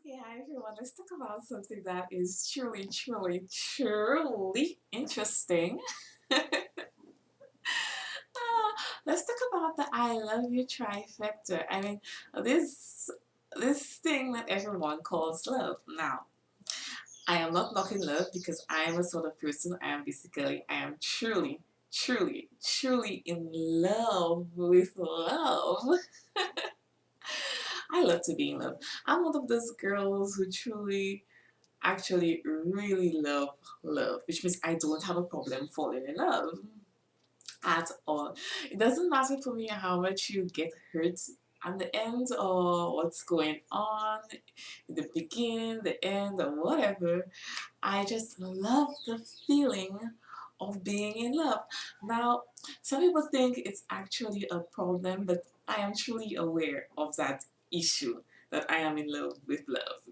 Okay, hi everyone. Let's talk about something that is truly interesting. Let's talk about the I love you trifecta. This thing that everyone calls love. Now, I am not knocking love because I am a sort of person. I am truly in love with love. I love to be in love. I'm one of those girls who truly actually really love love, which means I don't have a problem falling in love at all. It doesn't matter for me how much you get hurt at the end or what's going on in the beginning, the end, or whatever. I just love the feeling of being in love. Now, some people think it's actually a problem, but I am truly aware of that issue that I am in love with love.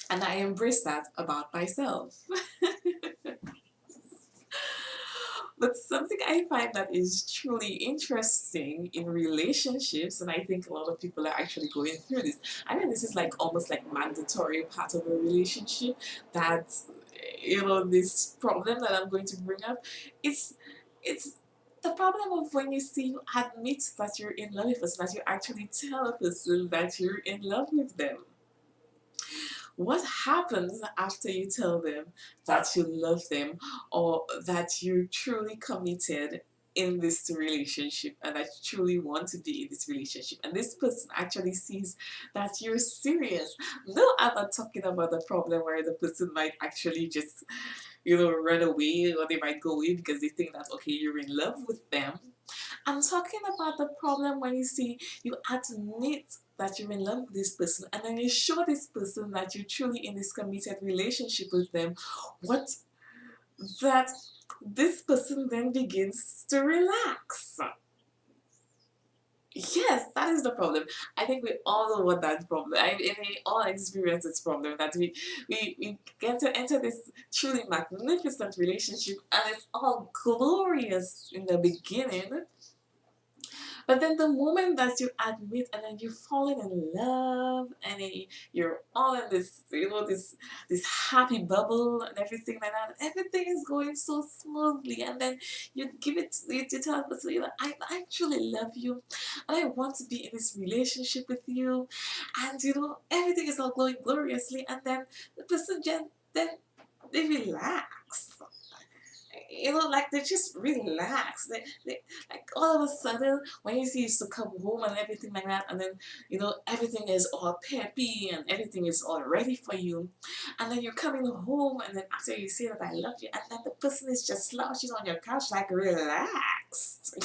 And I embrace that about myself. But something I find that is truly interesting in relationships, and I think a lot of people are actually going through this. I mean, this is like almost like mandatory part of a relationship that, this problem that I'm going to bring up, it's the problem of when you admit that you're in love with a person, that you actually tell a person that you're in love with them. What happens after you tell them that you love them or that you're truly committed in this relationship and that you truly want to be in this relationship, and this person actually sees that you're serious? No, I'm not talking about the problem where the person might actually just run away, or they might go away because they think that okay, you're in love with them. I'm talking about the problem when you admit that you're in love with this person, and then you show this person that you're truly in this committed relationship with them. What that this person then begins to relax. Yes, that is the problem. I think we all know what that problem. We all experience this problem that we get to enter this truly magnificent relationship, and it's all glorious in the beginning. But then the moment that you admit and then you're falling in love and then you're all in this, this happy bubble and everything like that, everything is going so smoothly, and then you tell the person, I actually love you and I want to be in this relationship with you, and everything is all going gloriously, and then the person just then they relax, like they just relax. They like all of a sudden when you see used to come home and everything like that, and then everything is all peppy and everything is all ready for you, and then you're coming home, and then after you say that I love you, and then the person is just slouching on your couch like relaxed.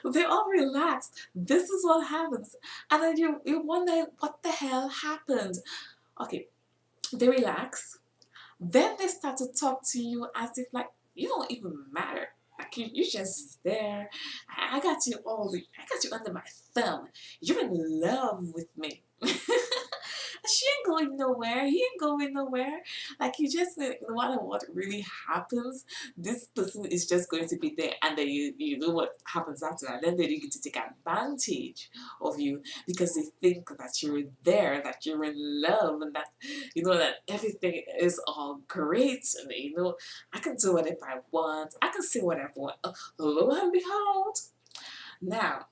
They're all relaxed. This is what happens, and then you wonder what the hell happened. Okay, they relax. Then they start to talk to you as if like you don't even matter. Like you're just there. I got you I got you under my thumb. You're in love with me. She ain't going nowhere. He ain't going nowhere. Like you just no matter what really happens, this person is just going to be there, and then you know what happens after that. Then they begin to take advantage of you because they think that you're there, that you're in love, and that that everything is all great, and I can do whatever I want. I can say whatever I want. Lo and behold, now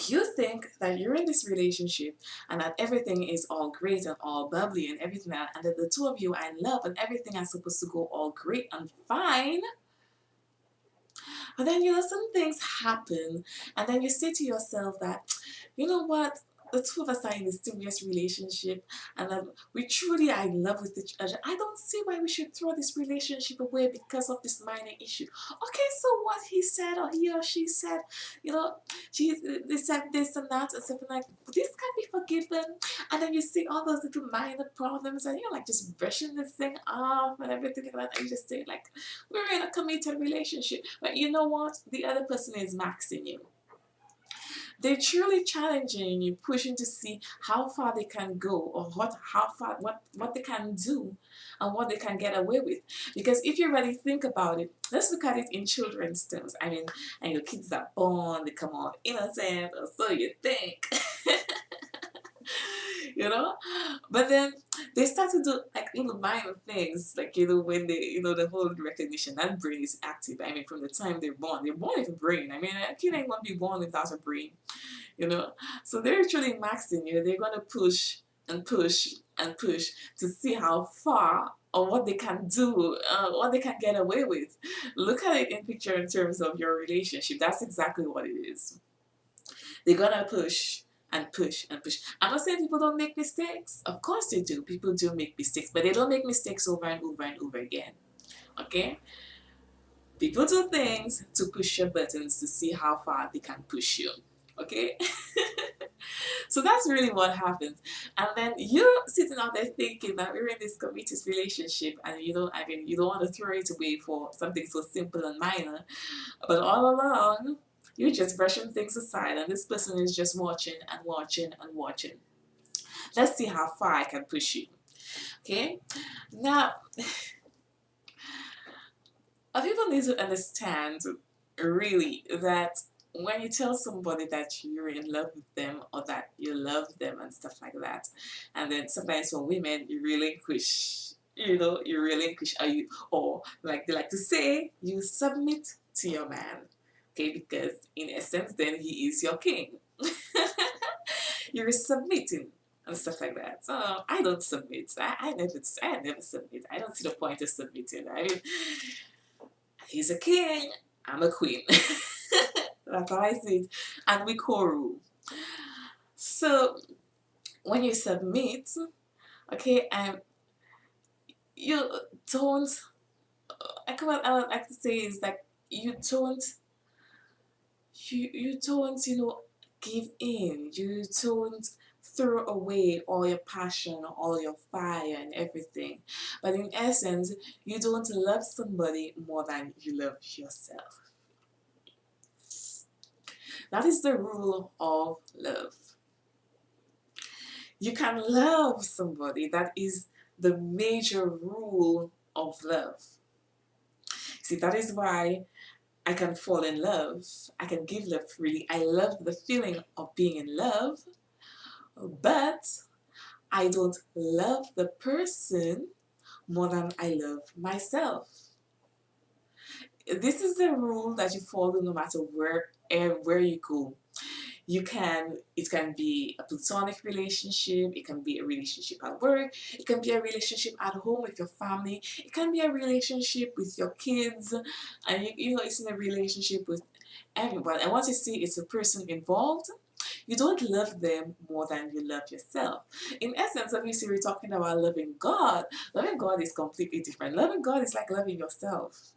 you think that you're in this relationship and that everything is all great and all bubbly and everything and that the two of you are in love and everything is supposed to go all great and fine, but then some things happen, and then you say to yourself that you know what, the two of us are in a serious relationship, and we truly are in love with each other. I don't see why we should throw this relationship away because of this minor issue. Okay, so what he said or he or she said, you know, they said this and that and something like this can be forgiven, and then you see all those little minor problems, and you're like just brushing this thing off and everything like that, and you just say like, we're in a committed relationship, but you know what? The other person is maxing you. They're truly challenging you, pushing to see how far they can go or what they can do and what they can get away with. Because if you really think about it, let's look at it in children's terms. I mean, and your kids are born, they come out innocent, or so you think. you know. But then they start to do like little minor things, like when they the whole recognition that brain is active. I mean, from the time they're born with a brain. I mean, a kid ain't gonna be born without a brain, you know. So they're actually maxing you. They're gonna push and push and push to see how far or what they can do, what they can get away with. Look at it in picture in terms of your relationship. That's exactly what it is. They're gonna push and push and push. I'm not saying people don't make mistakes. Of course they do. People do make mistakes, but they don't make mistakes over and over and over again. Okay? People do things to push your buttons to see how far they can push you. Okay? So that's really what happens. And then you're sitting out there thinking that we're in this committed relationship and I mean, you don't want to throw it away for something so simple and minor. But all along, you're just brushing things aside and this person is just watching and watching and watching. Let's see how far I can push you. Okay? Now, people need to understand really that when you tell somebody that you're in love with them or that you love them and stuff like that, and then sometimes for women you relinquish, you relinquish, or like they like to say, you submit to your man, okay, because in essence then he is your king. You're submitting and stuff like that. So I don't submit. I never submit. I don't see the point of submitting. I mean, he's a king, I'm a queen. That's how I see it. And we co-rule. So when you submit, okay, you don't, like what I would like to say is that you don't, you don't, give in. You don't throw away all your passion, all your fire and everything. But in essence, you don't love somebody more than you love yourself. That is the rule of love. You can love somebody. That is the major rule of love. See, that is why I can fall in love. I can give love freely. I love the feeling of being in love, but I don't love the person more than I love myself. This is the rule that you follow no matter where you go. It can be a platonic relationship, it can be a relationship at work, it can be a relationship at home with your family, it can be a relationship with your kids, and it's in a relationship with everyone. And once you see it's a person involved, you don't love them more than you love yourself. In essence, obviously, we're talking about loving God. Loving God is completely different. Loving God is like loving yourself.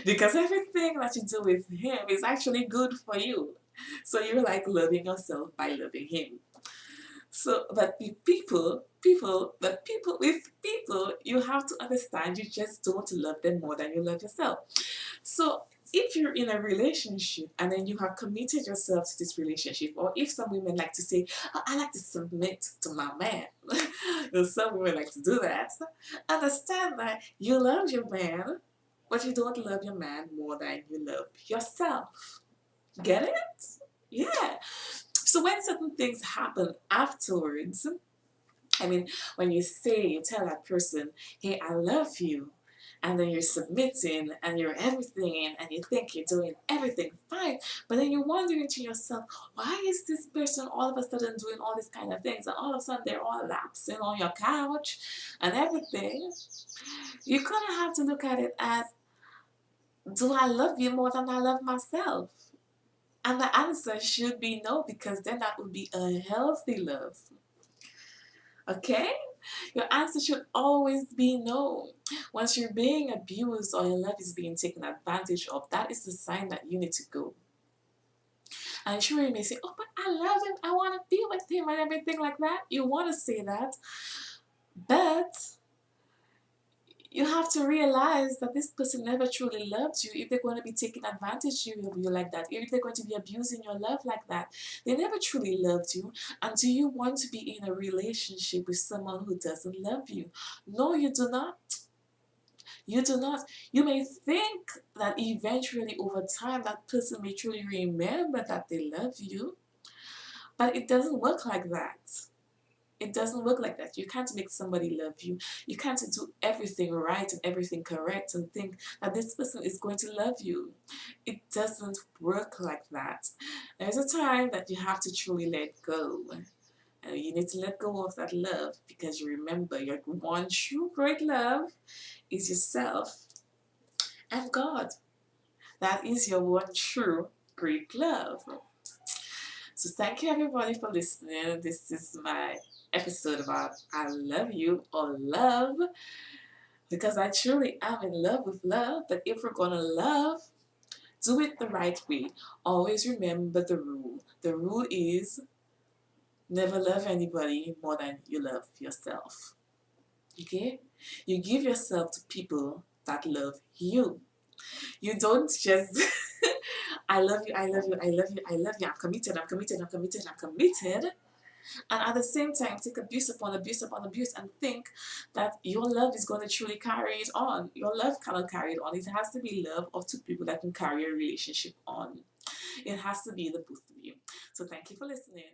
Because everything that you do with Him is actually good for you. So you're like loving yourself by loving Him. So, but with people, you have to understand you just don't love them more than you love yourself. So, if you're in a relationship and then you have committed yourself to this relationship, or if some women like to say, oh, I like to submit to my man, some women like to do that, understand that you love your man, but you don't love your man more than you love yourself. Get it? Yeah. So when certain things happen afterwards, I mean, when you tell that person, hey, I love you, and then you're submitting and you're everything and you think you're doing everything fine, but then you're wondering to yourself, why is this person all of a sudden doing all these kind of things and all of a sudden they're all lapsing on your couch and everything? You kind of have to look at it as, do I love you more than I love myself? And the answer should be no, because then that would be a healthy love. Okay? Your answer should always be no. Once you're being abused or your love is being taken advantage of, that is the sign that you need to go. And sure, you may say, oh, but I love him, I want to be with him and everything like that. You want to say that, but you have to realize that this person never truly loved you if they're going to be taking advantage of you like that, if they're going to be abusing your love like that. They never truly loved you. And do you want to be in a relationship with someone who doesn't love you? No, you do not. You do not. You may think that eventually over time that person may truly remember that they love you, but it doesn't work like that. It doesn't work like that. You can't make somebody love you. You can't do everything right and everything correct and think that this person is going to love you. It doesn't work like that. There's a time that you have to truly let go. You need to let go of that love because you remember your one true great love is yourself and God. That is your one true great love. So thank you everybody for listening. This is my episode about I love you or love because I truly am in love with love. But if we're gonna love, do it the right way. Always remember the rule. The rule is never love anybody more than you love yourself. Okay? You give yourself to people that love you. You don't just I love you, I love you, I love you, I love you, I'm committed, I'm committed, I'm committed, I'm committed. And at the same time, take abuse upon abuse upon abuse and think that your love is going to truly carry it on. Your love cannot carry it on. It has to be love of two people that can carry a relationship on. It has to be the both of you. So thank you for listening.